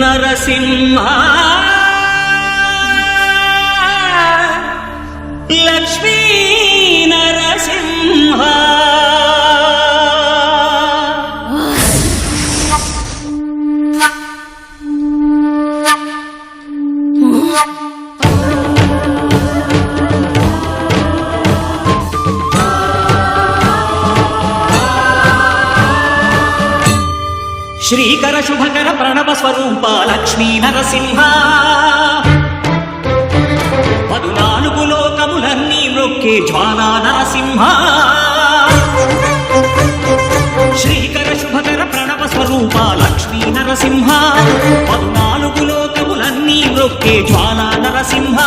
Narasimha Lakshmi Narasimha Srikara శుభకర Pranav Swaroopa Lakshmi Narasimha 14 లోకములన్నీ మ్రొక్కే Jwala Narasimha Srikara శుభకర Pranav Swaroopa Lakshmi Narasimha 14 లోకములన్నీ మ్రొక్కే Jwala Narasimha